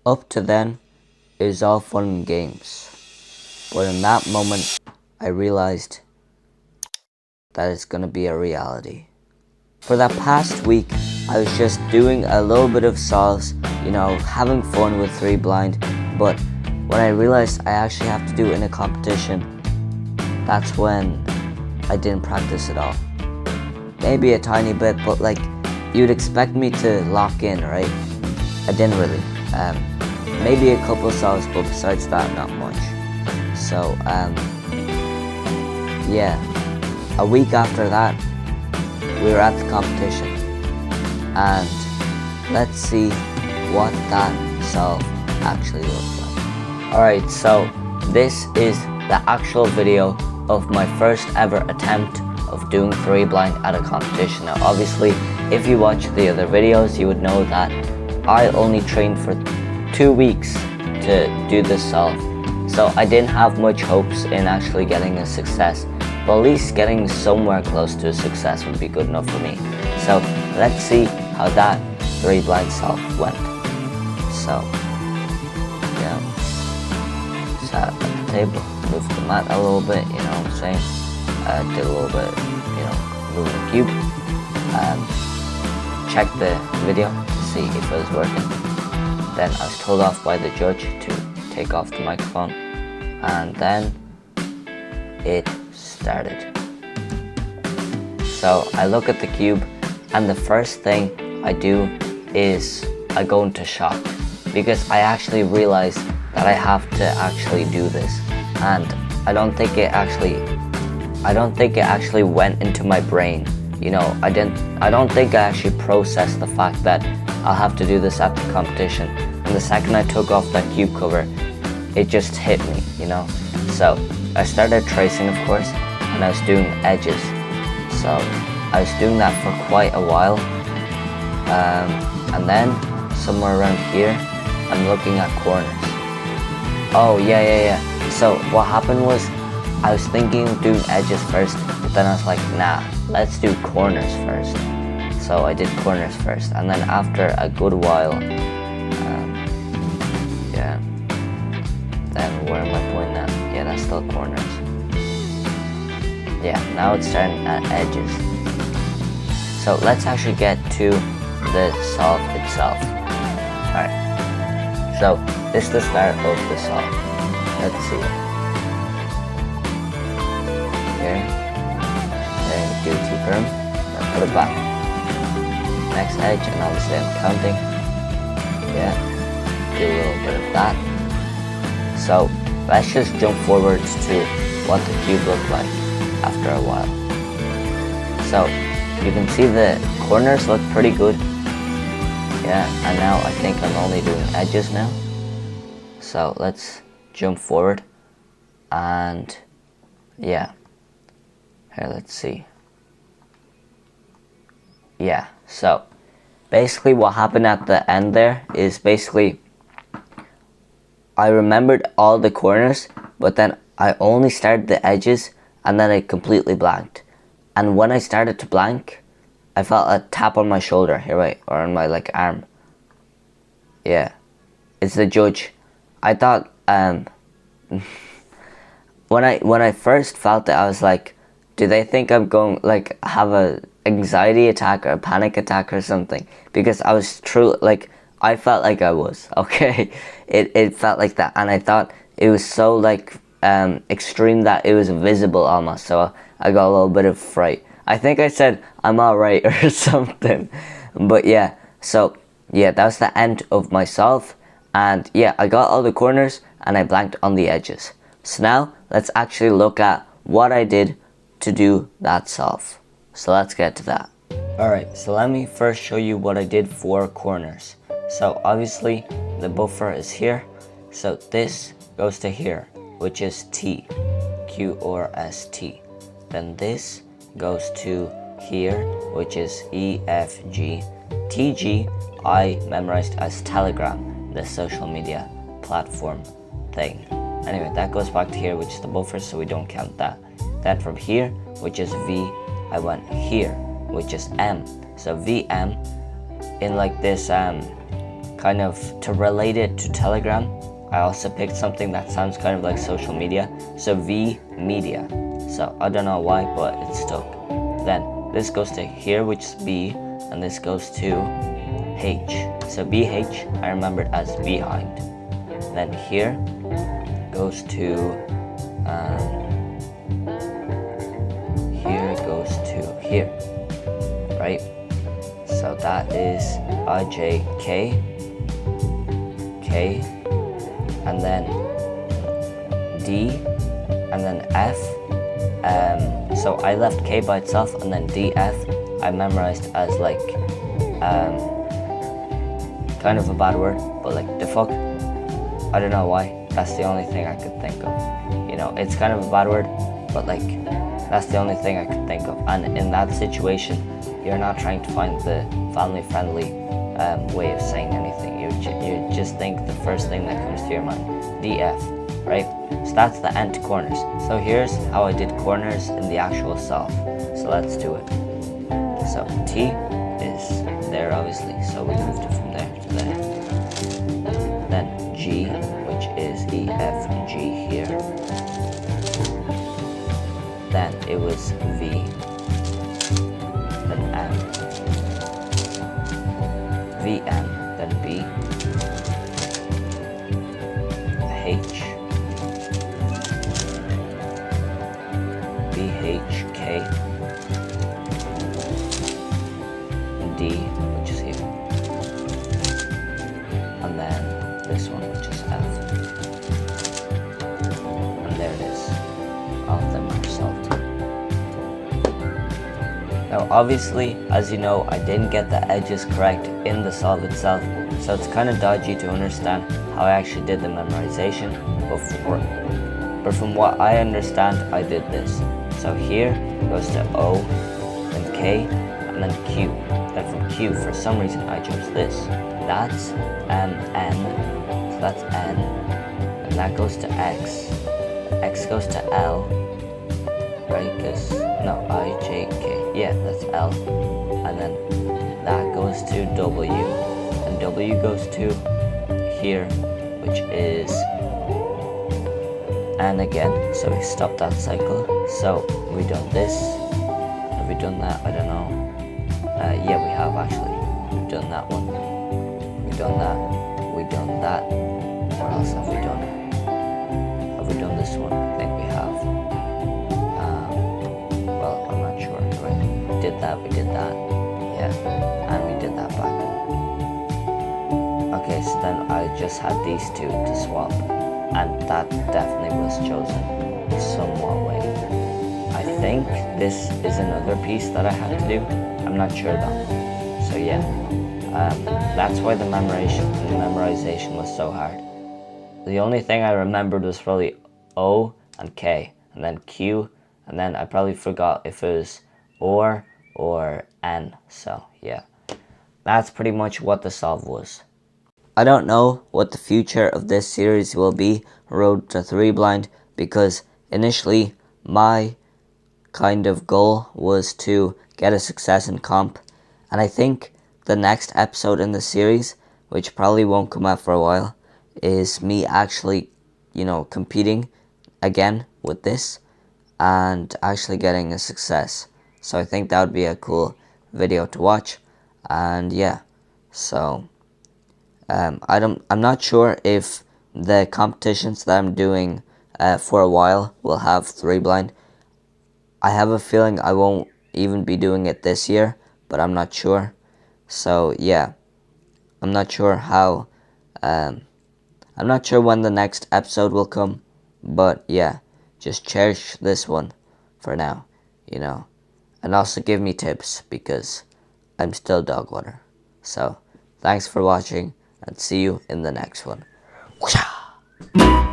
Up to then, it was all fun and games. But in that moment, I realized that it's gonna be a reality. For that past week, I was just doing a little bit of solves, having fun with 3 blind, but when I realized I actually have to do it in a competition, that's when I didn't practice at all. Maybe a tiny bit, but like, you'd expect me to lock in, right? I didn't really. Maybe a couple solves, but besides that, not much. So, yeah. A week after that, we were at the competition, and let's see what that solve actually looks like. Alright, so this is the actual video of my first ever attempt of doing 3 blind at a competition. Now obviously, if you watch the other videos, you would know that I only trained for 2 weeks to do this solve. So I didn't have much hopes in actually getting a success, but at least getting somewhere close to a success would be good enough for me. So let's see how that 3 blind solve went. So, yeah, sat at the table, moved the mat a little bit, you know what I'm saying? Did a little bit, moving the cube. Checked the video to see if it was working. Then I was told off by the judge to take off the microphone, and then it started. So I look at the cube, and the first thing I do is I go into shock, because I actually realize that I have to actually do this, and I don't think it actually went into my brain. I don't think I actually processed the fact that I'll have to do this at the competition. And the second I took off that cube cover, it just hit me, So I started tracing, of course, and I was doing edges. So I was doing that for quite a while. And then somewhere around here, I'm looking at corners. Oh, yeah. So what happened was, I was thinking of doing edges first, but then I was like, nah, let's do corners first. So I did corners first, and then after a good while, then where am I pointing at? Yeah, that's still corners. Yeah, now it's starting at edges. So let's actually get to the solve itself. Alright, so this is the start of the solve. Let's see. Here, then do T-perm, then put it back. Next edge, and obviously I'm counting. Yeah, do a little bit of that. So let's just jump forwards to what the cube looked like after a while. So you can see the corners look pretty good. Yeah, and now I think I'm only doing edges now. So let's jump forward, and yeah. Here, let's see. Yeah, so basically what happened at the end there is basically I remembered all the corners, but then I only started the edges, and then I completely blanked. And when I started to blank, I felt a tap on my shoulder, here, right, or on my arm. Yeah, it's the judge. I thought when I first felt it, I was like, do they think I'm going have a anxiety attack or a panic attack or something? Because I was I felt like I was, okay? It felt like that, and I thought it was so extreme that it was visible almost, so I got a little bit of fright. I think I said I'm alright or something. But yeah, so yeah, that was the end of my solve, and yeah, I got all the corners and I blanked on the edges. So now let's actually look at what I did to do that solve. So let's get to that. Alright, so let me first show you what I did for corners. So obviously the buffer is here, so this goes to here, which is T, Q or S, T. Then this goes to here, which is E, F, G. T, G, I memorized as Telegram, the social media platform thing. Anyway, that goes back to here, which is the buffer, so we don't count that. Then from here, which is V, I went here, which is M. So VM in this kind kind of to relate it to Telegram, I also picked something that sounds kind of like social media. So V media. So I don't know why, but it stuck. Then this goes to here, which is B, and this goes to H. So BH I remembered as behind. Then here goes to here goes to here, right? So that is IJK, K, and then D, and then F. So I left K by itself, and then DF I memorized as like kind of a bad word, but like the fuck. I don't know why. That's the only thing I could think of. You know, it's kind of a bad word, but like that's the only thing I could think of. And in that situation, you're not trying to find the family-friendly way of saying anything. You just think the first thing that comes to your mind, DF, right? So that's the end to corners. So here's how I did corners in the actual solve. So let's do it. So T is there obviously, so we moved it from there to there. Then G, which is E, F, and G here. Then it was V, then M, VM, then B, H, BHK, and D, which is here, and then this one, which is F, and there it is. All of them are solved. Now obviously, as you know, I didn't get the edges correct in the solve itself, so it's kind of dodgy to understand how I actually did the memorization, but from what I understand, I did this. So here goes to O, then K, and then Q. Then from Q, for some reason, I chose this. That's N, so that's N, and that goes to X. X goes to L, right? Because no, I, J, K. Yeah, that's L, and then that goes to W, and W goes to here, which is N again. So we stopped that cycle. So we done this. Have we done that? I don't know. Yeah, we have actually. We've done that one. We've done that. We've done that. What else have we done? Have we done this one? I think we have. Well, I'm not sure. Right? We did that. We did that. Yeah, and we did that back. Okay, so then I just had these two to swap, and that definitely was chosen somewhat way. I think this is another piece that I had to do. I'm not sure though. So yeah, that's why the memorization was so hard. The only thing I remembered was probably O and K, and then Q, and then I probably forgot if it was or N. So yeah, that's pretty much what the solve was. I don't know what the future of this series will be, Road to 3 Blind, because initially my kind of goal was to get a success in comp, and I think the next episode in the series, which probably won't come out for a while, is me actually, competing again with this and actually getting a success. So I think that would be a cool video to watch, and yeah, so I'm not sure if the competitions that I'm doing for a while will have 3 blind. I have a feeling I won't even be doing it this year, but I'm not sure. So yeah, I'm not sure how. I'm not sure when the next episode will come, but yeah, just cherish this one for now, and also give me tips because I'm still dog water. So thanks for watching, and see you in the next one. Whoosha!